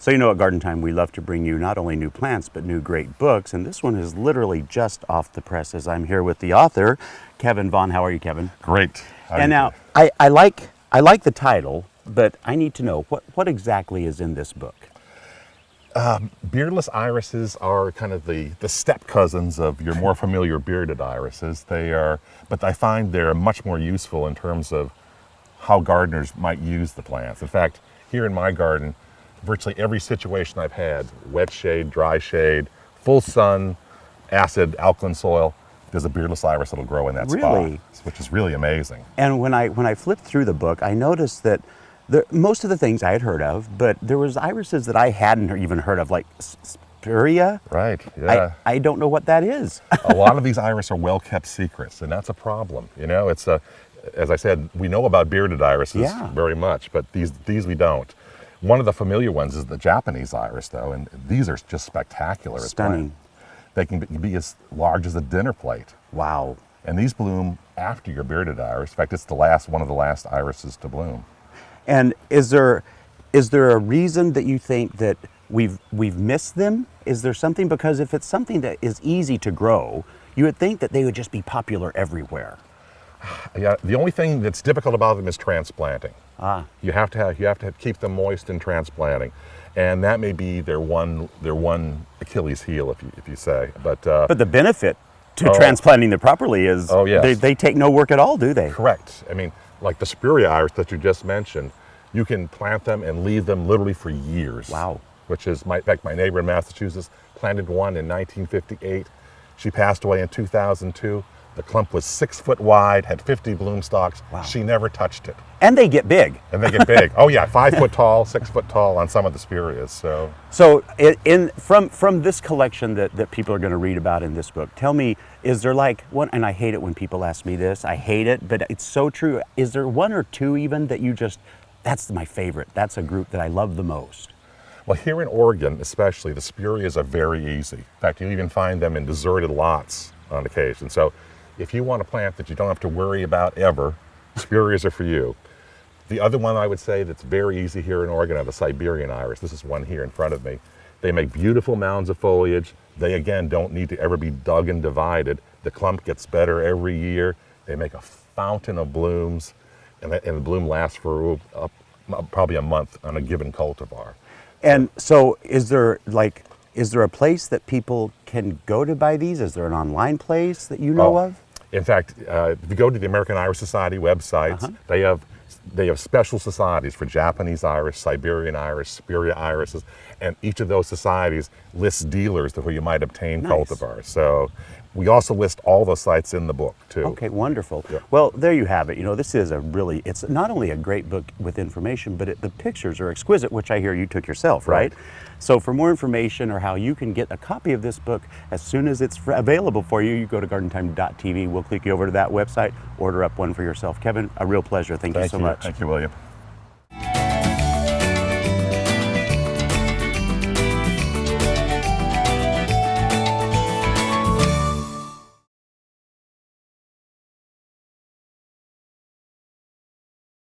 So you know at Garden Time we love to bring you not only new plants but new great books, and this one is literally just off the presses. I'm here with the author, Kevin Vaughn. How are you, Kevin? Great. And now I like the title, but I need to know what exactly is in this book. Beardless irises are kind of the step cousins of your more familiar bearded irises. But I find they're much more useful in terms of how gardeners might use the plants. In fact, here in my garden, virtually every situation I've had, wet shade, dry shade, full sun, acid, alkaline soil, there's a beardless iris that'll grow in that spot, which is really amazing. And when I flipped through the book, I noticed that most of the things I had heard of, but there was irises that I hadn't even heard of, like Siberian. Right, yeah. I don't know what that is. A lot of these iris are well-kept secrets, and that's a problem. You know, it's as I said, we know about bearded irises very much, but these we don't. One of the familiar ones is the Japanese iris, though, and these are just spectacular. Stunning. They can be as large as a dinner plate. Wow. And these bloom after your bearded iris. In fact, it's one of the last irises to bloom. And is there a reason that you think that we've missed them? Is there something? Because if it's something that is easy to grow, you would think that they would just be popular everywhere. Yeah, the only thing that's difficult about them is transplanting. You have to keep them moist in transplanting, and that may be their one Achilles heel, if you say. But the benefit to transplanting them properly is they take no work at all, do they? Correct. I mean, like the Siberian Iris that you just mentioned, you can plant them and leave them literally for years. Wow. Which is, in fact, my neighbor in Massachusetts planted one in 1958. She passed away in 2002. The clump was 6 foot wide, had 50 bloom stalks. Wow. She never touched it. And they get big. And they get big. Oh yeah, 5 foot tall, 6 foot tall on some of the spurias. So from this collection that people are going to read about in this book, tell me, is there like one? And I hate it when people ask me this. I hate it, but it's so true. Is there one or two even that that's my favorite? That's a group that I love the most. Well, here in Oregon, especially, the spurias are very easy. In fact, you even find them in deserted lots on occasion. So if you want a plant that you don't have to worry about ever, spurias are for you. The other one I would say that's very easy here in Oregon are the Siberian Iris. This is one here in front of me. They make beautiful mounds of foliage. They, again, don't need to ever be dug and divided. The clump gets better every year. They make a fountain of blooms, and the bloom lasts for probably a month on a given cultivar. And so is there a place that people can go to buy these? Is there an online place that you know of? In fact, if you go to the American Iris Society websites, they have special societies for Japanese iris, Siberian iris, Siberian irises, and each of those societies lists dealers where you might obtain cultivars. So we also list all the sites in the book too. Okay, wonderful. Yeah. Well, there you have it. You know, this is it's not only a great book with information, but the pictures are exquisite, which I hear you took yourself, right? So for more information or how you can get a copy of this book as soon as it's available for you, you go to gardentime.tv. We'll click you over to that website, order up one for yourself. Kevin, a real pleasure. Thank you so much. Thank you, William.